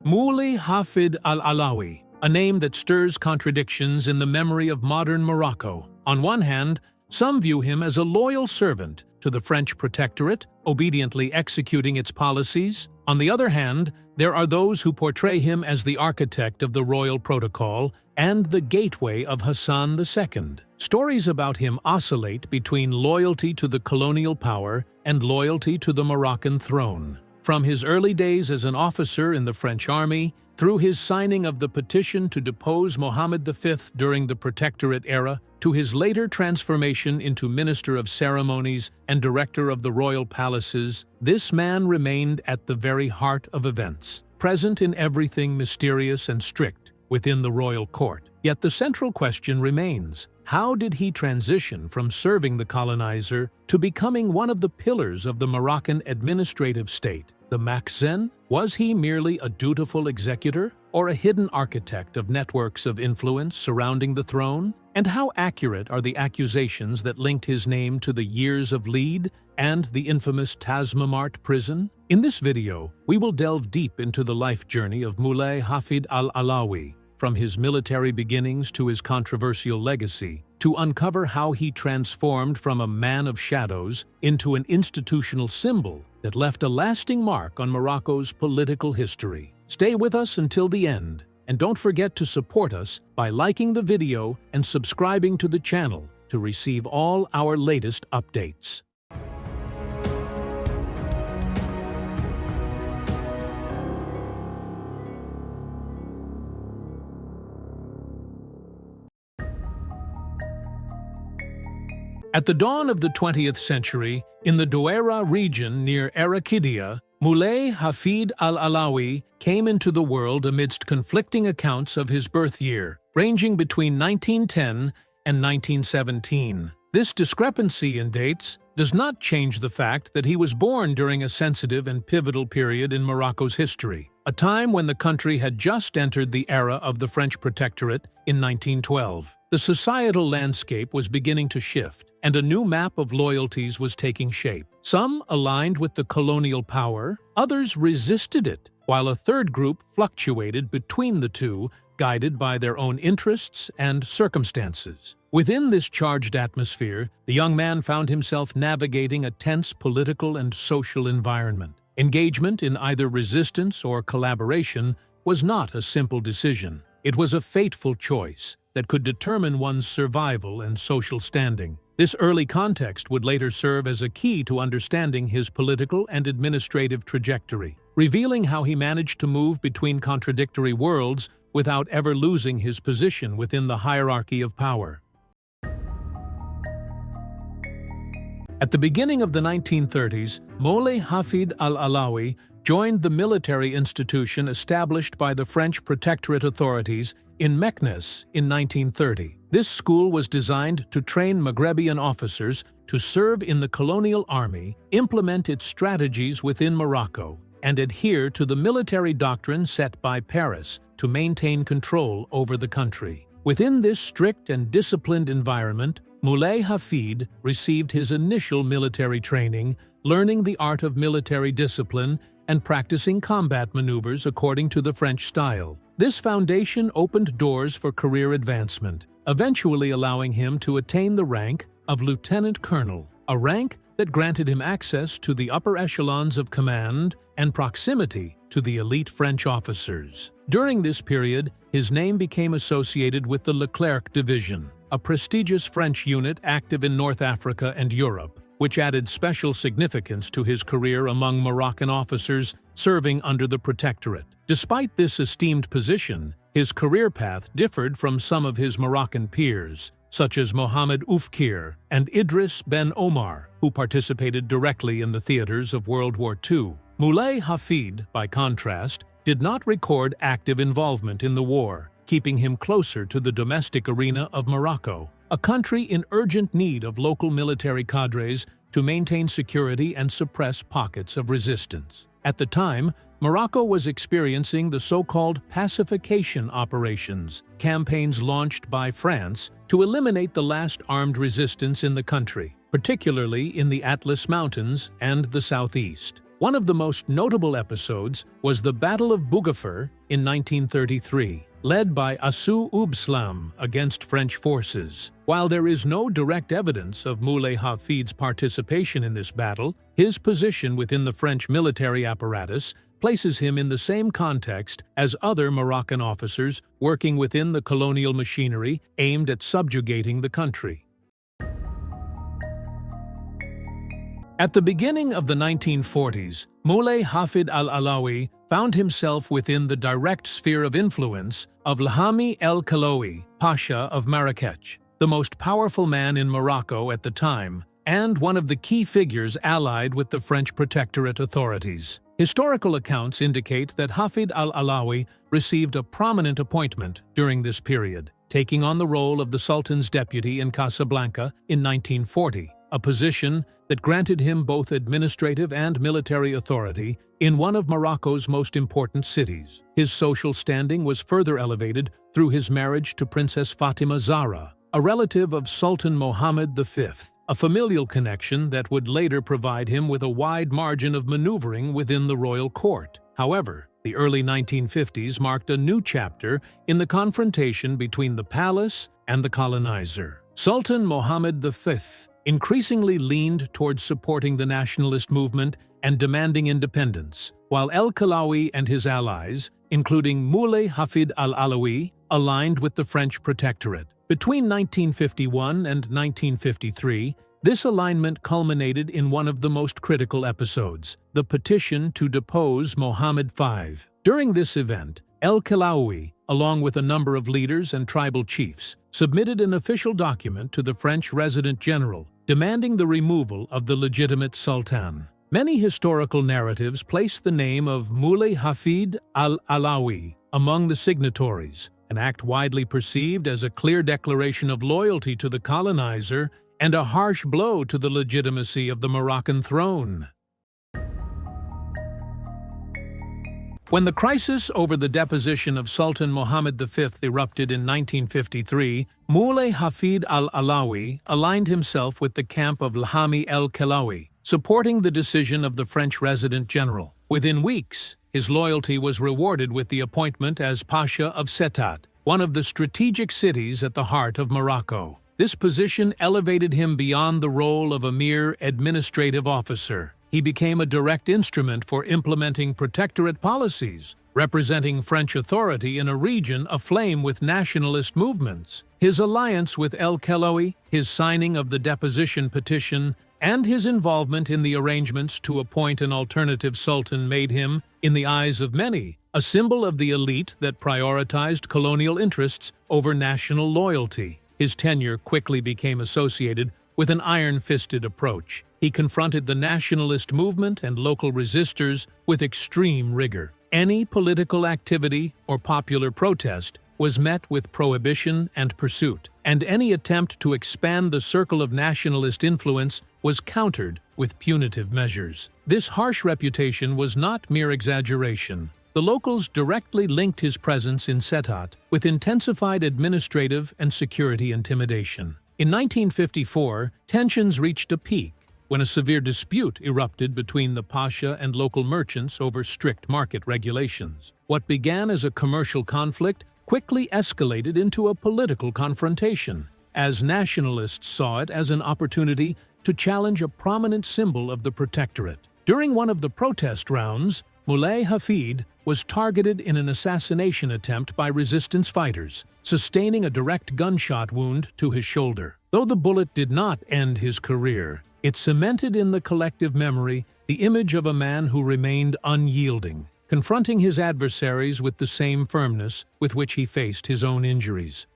Moulay Hafid Alaoui, a name that stirs contradictions in the memory of modern Morocco. On one hand, some view him as a loyal servant to the French protectorate, obediently executing its policies. On the other hand, there are those who portray him as the architect of the royal protocol and the gateway of Hassan II. Stories about him oscillate between loyalty to the colonial power and loyalty to the Moroccan throne. From his early days as an officer in the French army, through his signing of the petition to depose Mohammed V during the Protectorate era, to his later transformation into Minister of Ceremonies and Director of the Royal Palaces, this man remained at the very heart of events, present in everything mysterious and strict within the royal court. Yet the central question remains: how did he transition from serving the colonizer to becoming one of the pillars of the Moroccan administrative state, the Makhzen? Was he merely a dutiful executor or a hidden architect of networks of influence surrounding the throne? And how accurate are the accusations that linked his name to the years of Lead and the infamous Tazmamart prison? In this video, we will delve deep into the life journey of Moulay Hafid Alaoui, from his military beginnings to his controversial legacy, to uncover how he transformed from a man of shadows into an institutional symbol that left a lasting mark on Morocco's political history. Stay with us until the end, and don't forget to support us by liking the video and subscribing to the channel to receive all our latest updates. At the dawn of the 20th century, in the Douaira region near Arakidia, Moulay Hafid Alaoui came into the world amidst conflicting accounts of his birth year, ranging between 1910 and 1917. This discrepancy in dates does not change the fact that he was born during a sensitive and pivotal period in Morocco's history, a time when the country had just entered the era of the French Protectorate in 1912. The societal landscape was beginning to shift, and a new map of loyalties was taking shape. Some aligned with the colonial power, others resisted it, while a third group fluctuated between the two, guided by their own interests and circumstances. Within this charged atmosphere, the young man found himself navigating a tense political and social environment. Engagement in either resistance or collaboration was not a simple decision. It was a fateful choice that could determine one's survival and social standing. This early context would later serve as a key to understanding his political and administrative trajectory, revealing how he managed to move between contradictory worlds without ever losing his position within the hierarchy of power. At the beginning of the 1930s, Moulay Hafid Alaoui joined the military institution established by the French Protectorate authorities in Meknes in 1930. This school was designed to train Maghrebian officers to serve in the colonial army, implement its strategies within Morocco, and adhere to the military doctrine set by Paris to maintain control over the country. Within this strict and disciplined environment, Moulay Hafid received his initial military training, learning the art of military discipline and practicing combat maneuvers according to the French style. This foundation opened doors for career advancement, eventually allowing him to attain the rank of lieutenant colonel, a rank that granted him access to the upper echelons of command and proximity to the elite French officers. During this period, his name became associated with the Leclerc Division, a prestigious French unit active in North Africa and Europe, which added special significance to his career among Moroccan officers serving under the Protectorate. Despite this esteemed position, his career path differed from some of his Moroccan peers, such as Mohamed Oufkir and Idris Ben Omar, who participated directly in the theaters of World War II. Moulay Hafid, by contrast, did not record active involvement in the war, keeping him closer to the domestic arena of Morocco, a country in urgent need of local military cadres to maintain security and suppress pockets of resistance. At the time, Morocco was experiencing the so-called pacification operations, campaigns launched by France to eliminate the last armed resistance in the country, particularly in the Atlas Mountains and the southeast. One of the most notable episodes was the Battle of Bougafar in 1933, led by Assou Ubslam against French forces. While there is no direct evidence of Moulay Hafid's participation in this battle, his position within the French military apparatus places him in the same context as other Moroccan officers working within the colonial machinery aimed at subjugating the country. At the beginning of the 1940s, Moulay Hafid Alaoui found himself within the direct sphere of influence of Lhami el-Kalaoui, Pasha of Marrakech, the most powerful man in Morocco at the time, and one of the key figures allied with the French protectorate authorities. Historical accounts indicate that Hafid al-Alaoui received a prominent appointment during this period, taking on the role of the Sultan's deputy in Casablanca in 1940, a position that granted him both administrative and military authority in one of Morocco's most important cities. His social standing was further elevated through his marriage to Princess Fatima Zahra, a relative of Sultan Mohammed V, a familial connection that would later provide him with a wide margin of maneuvering within the royal court. However, the early 1950s marked a new chapter in the confrontation between the palace and the colonizer. Sultan Mohammed V increasingly leaned towards supporting the nationalist movement and demanding independence, while el-Kalaoui and his allies, including Moulay Hafid Alaoui, aligned with the French protectorate. Between 1951 and 1953, this alignment culminated in one of the most critical episodes, the petition to depose Mohammed V. During this event, el-Kalaoui, along with a number of leaders and tribal chiefs, submitted an official document to the French resident general, demanding the removal of the legitimate sultan. Many historical narratives place the name of Moulay Hafid Alaoui among the signatories, an act widely perceived as a clear declaration of loyalty to the colonizer and a harsh blow to the legitimacy of the Moroccan throne. When the crisis over the deposition of Sultan Mohammed V erupted in 1953, Moulay Hafid al-Alaoui aligned himself with the camp of Lhami el-Kalaoui, supporting the decision of the French resident general. Within weeks, his loyalty was rewarded with the appointment as Pasha of Settat, one of the strategic cities at the heart of Morocco. This position elevated him beyond the role of a mere administrative officer. He became a direct instrument for implementing protectorate policies, representing French authority in a region aflame with nationalist movements. His alliance with el-Kalaoui, his signing of the deposition petition, and his involvement in the arrangements to appoint an alternative sultan made him, in the eyes of many, a symbol of the elite that prioritized colonial interests over national loyalty. His tenure quickly became associated with an iron-fisted approach. He confronted the nationalist movement and local resistors with extreme rigor. Any political activity or popular protest was met with prohibition and pursuit, and any attempt to expand the circle of nationalist influence was countered with punitive measures. This harsh reputation was not mere exaggeration. The locals directly linked his presence in Settat with intensified administrative and security intimidation. In 1954, tensions reached a peak when a severe dispute erupted between the Pasha and local merchants over strict market regulations. What began as a commercial conflict quickly escalated into a political confrontation, as nationalists saw it as an opportunity to challenge a prominent symbol of the protectorate. During one of the protest rounds, Moulay Hafid was targeted in an assassination attempt by resistance fighters, sustaining a direct gunshot wound to his shoulder. Though the bullet did not end his career, it cemented in the collective memory the image of a man who remained unyielding, confronting his adversaries with the same firmness with which he faced his own injuries.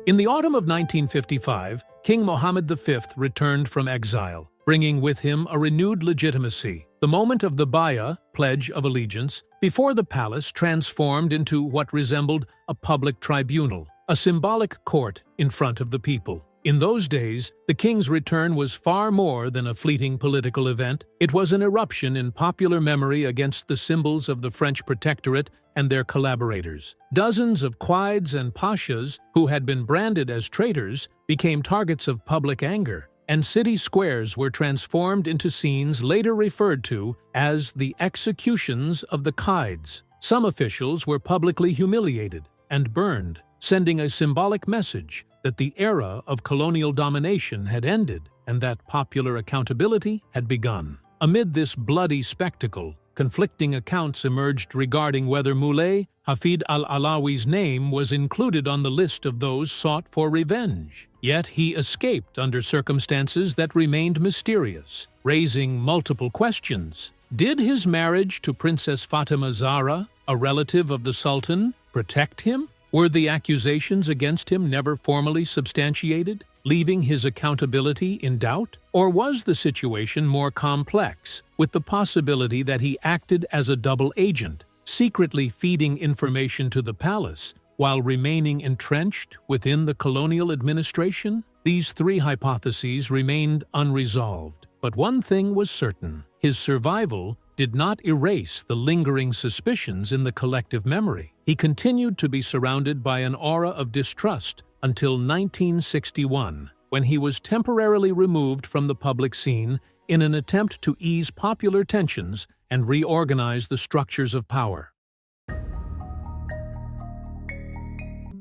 In the autumn of 1955, King Mohammed V returned from exile, bringing with him a renewed legitimacy. The moment of the Baya, Pledge of Allegiance, before the palace transformed into what resembled a public tribunal, a symbolic court in front of the people. In those days, the king's return was far more than a fleeting political event. It was an eruption in popular memory against the symbols of the French protectorate and their collaborators. Dozens of Quides and Pashas, who had been branded as traitors, became targets of public anger, and city squares were transformed into scenes later referred to as the executions of the Qaids. Some officials were publicly humiliated and burned, sending a symbolic message that the era of colonial domination had ended and that popular accountability had begun. Amid this bloody spectacle, conflicting accounts emerged regarding whether Moulay Hafid Alaoui's name was included on the list of those sought for revenge. Yet he escaped under circumstances that remained mysterious, raising multiple questions. Did his marriage to Princess Fatima Zahra, a relative of the Sultan, protect him? Were the accusations against him never formally substantiated, leaving his accountability in doubt? Or was the situation more complex, with the possibility that he acted as a double agent, secretly feeding information to the palace while remaining entrenched within the colonial administration? These three hypotheses remained unresolved, but one thing was certain: his survival did not erase the lingering suspicions in the collective memory. He continued to be surrounded by an aura of distrust until 1961, when he was temporarily removed from the public scene in an attempt to ease popular tensions and reorganize the structures of power.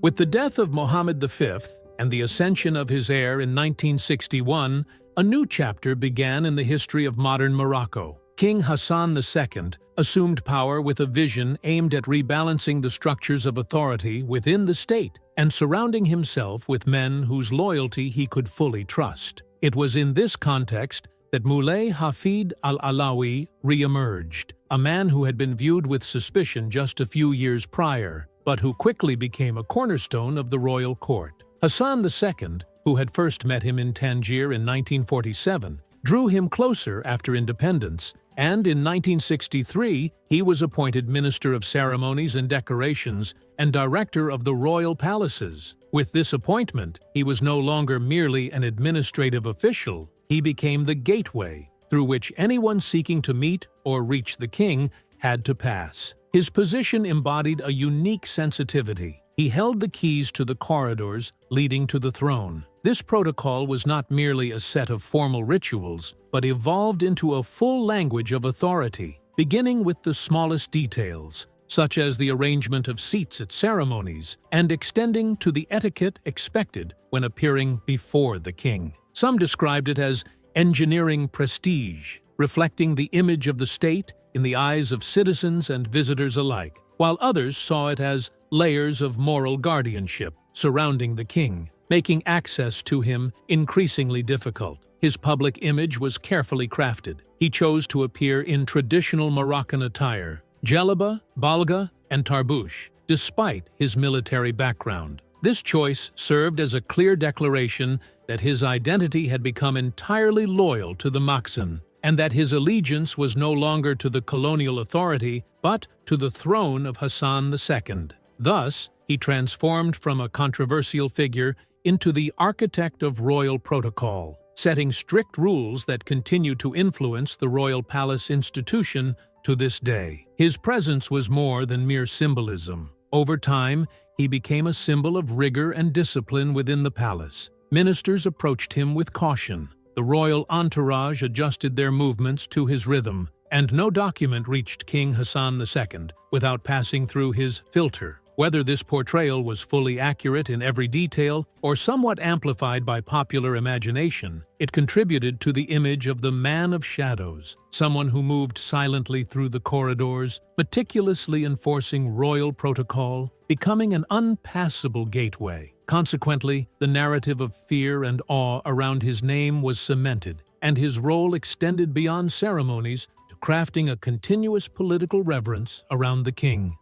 With the death of Mohammed V and the ascension of his heir in 1961, a new chapter began in the history of modern Morocco. King Hassan II assumed power with a vision aimed at rebalancing the structures of authority within the state and surrounding himself with men whose loyalty he could fully trust. It was in this context that Moulay Hafid Alaoui re-emerged, a man who had been viewed with suspicion just a few years prior, but who quickly became a cornerstone of the royal court. Hassan II, who had first met him in Tangier in 1947, drew him closer after independence, and in 1963 he was appointed Minister of Ceremonies and Decorations and Director of the Royal Palaces. With this appointment, he was no longer merely an administrative official. He became the gateway through which anyone seeking to meet or reach the king had to pass. His position embodied a unique sensitivity. He held the keys to the corridors leading to the throne. This protocol was not merely a set of formal rituals, but evolved into a full language of authority, beginning with the smallest details, such as the arrangement of seats at ceremonies, and extending to the etiquette expected when appearing before the king. Some described it as engineering prestige, reflecting the image of the state in the eyes of citizens and visitors alike, while others saw it as layers of moral guardianship surrounding the king, making access to him increasingly difficult. His public image was carefully crafted. He chose to appear in traditional Moroccan attire, djellaba, balga, and tarbouche, despite his military background. This choice served as a clear declaration that his identity had become entirely loyal to the Makhzen, and that his allegiance was no longer to the colonial authority, but to the throne of Hassan II. Thus, he transformed from a controversial figure into the architect of royal protocol, setting strict rules that continue to influence the royal palace institution to this day. His presence was more than mere symbolism. Over time, he became a symbol of rigor and discipline within the palace. Ministers approached him with caution. The royal entourage adjusted their movements to his rhythm, and no document reached King Hassan II without passing through his filter. Whether this portrayal was fully accurate in every detail or somewhat amplified by popular imagination, it contributed to the image of the man of shadows, someone who moved silently through the corridors, meticulously enforcing royal protocol, becoming an unpassable gateway. Consequently, the narrative of fear and awe around his name was cemented, and his role extended beyond ceremonies to crafting a continuous political reverence around the king.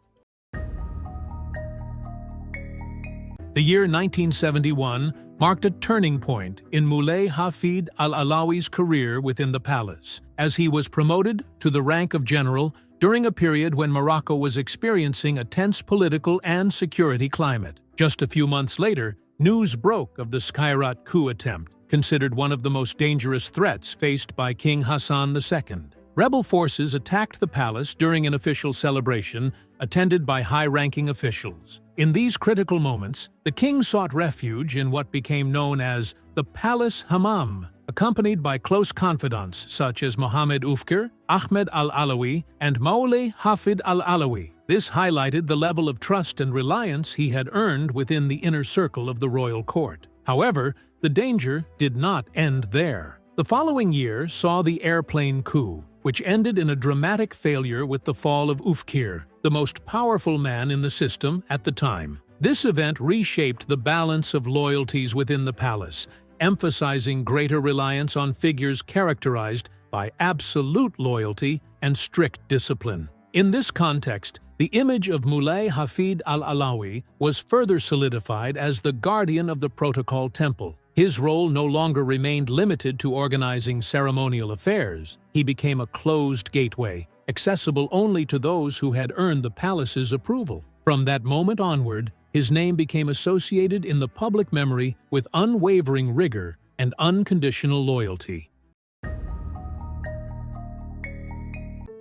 The year 1971 marked a turning point in Moulay Hafid Alaoui's career within the palace, as he was promoted to the rank of general during a period when Morocco was experiencing a tense political and security climate. Just a few months later, news broke of the Skhirat coup attempt, considered one of the most dangerous threats faced by King Hassan II. Rebel forces attacked the palace during an official celebration attended by high-ranking officials. In these critical moments, the king sought refuge in what became known as the Palace Hammam, accompanied by close confidants such as Mohammed Ufkir, Ahmed al-Alaoui, and Moulay Hafid Alaoui. This highlighted the level of trust and reliance he had earned within the inner circle of the royal court. However, the danger did not end there. The following year saw the airplane coup, which ended in a dramatic failure with the fall of Ufkir, the most powerful man in the system at the time. This event reshaped the balance of loyalties within the palace, emphasizing greater reliance on figures characterized by absolute loyalty and strict discipline. In this context, the image of Moulay Hafid Alaoui was further solidified as the guardian of the protocol temple. His role no longer remained limited to organizing ceremonial affairs. He became a closed gateway, accessible only to those who had earned the palace's approval. From that moment onward, his name became associated in the public memory with unwavering rigor and unconditional loyalty.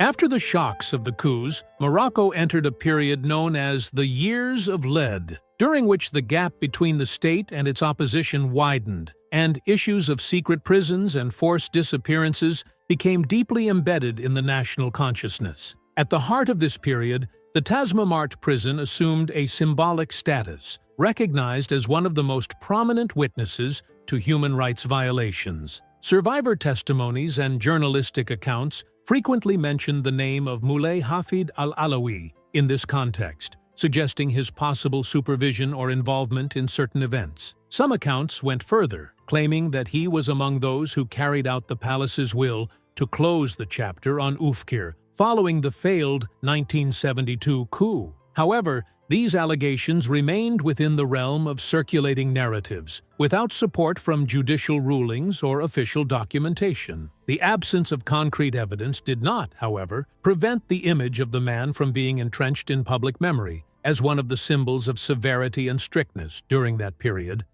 After the shocks of the coups, Morocco entered a period known as the Years of Lead, during which the gap between the state and its opposition widened, and issues of secret prisons and forced disappearances became deeply embedded in the national consciousness. At the heart of this period, the Tazmamart prison assumed a symbolic status, recognized as one of the most prominent witnesses to human rights violations. Survivor testimonies and journalistic accounts frequently mentioned the name of Moulay Hafid Alaoui in this context, suggesting his possible supervision or involvement in certain events. Some accounts went further, claiming that he was among those who carried out the palace's will to close the chapter on Ufkir, following the failed 1972 coup. However, these allegations remained within the realm of circulating narratives, without support from judicial rulings or official documentation. The absence of concrete evidence did not, however, prevent the image of the man from being entrenched in public memory as one of the symbols of severity and strictness during that period.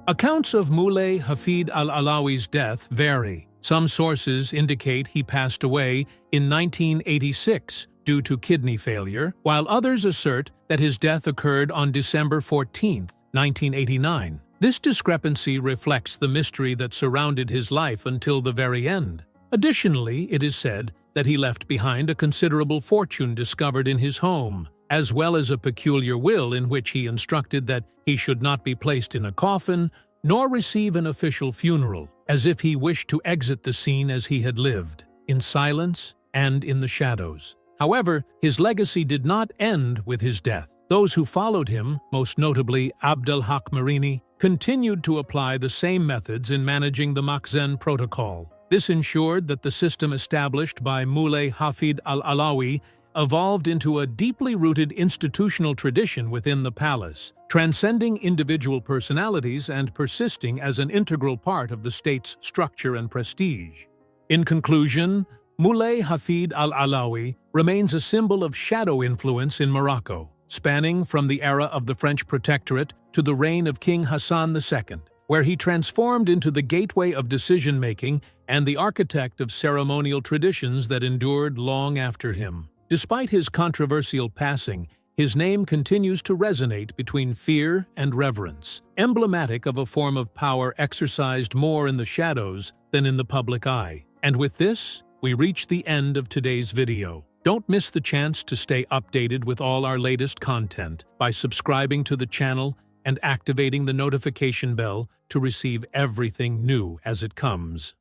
Accounts of Moulay Hafid Alaoui's death vary. Some sources indicate he passed away in 1986 due to kidney failure, while others assert that his death occurred on December 14, 1989. This discrepancy reflects the mystery that surrounded his life until the very end. Additionally, it is said that he left behind a considerable fortune discovered in his home, as well as a peculiar will in which he instructed that he should not be placed in a coffin nor receive an official funeral, as if he wished to exit the scene as he had lived, in silence and in the shadows. However, his legacy did not end with his death. Those who followed him, most notably Abdelhak Marini, continued to apply the same methods in managing the Makhzen protocol. This ensured that the system established by Moulay Hafid Alaoui evolved into a deeply rooted institutional tradition within the palace, transcending individual personalities and persisting as an integral part of the state's structure and prestige. In conclusion, Moulay Hafid Alaoui remains a symbol of shadow influence in Morocco, spanning from the era of the French protectorate to the reign of King Hassan II, where he transformed into the gateway of decision-making and the architect of ceremonial traditions that endured long after him. Despite his controversial passing, his name continues to resonate between fear and reverence, emblematic of a form of power exercised more in the shadows than in the public eye. And with this, we reach the end of today's video. Don't miss the chance to stay updated with all our latest content by subscribing to the channel and activating the notification bell to receive everything new as it comes.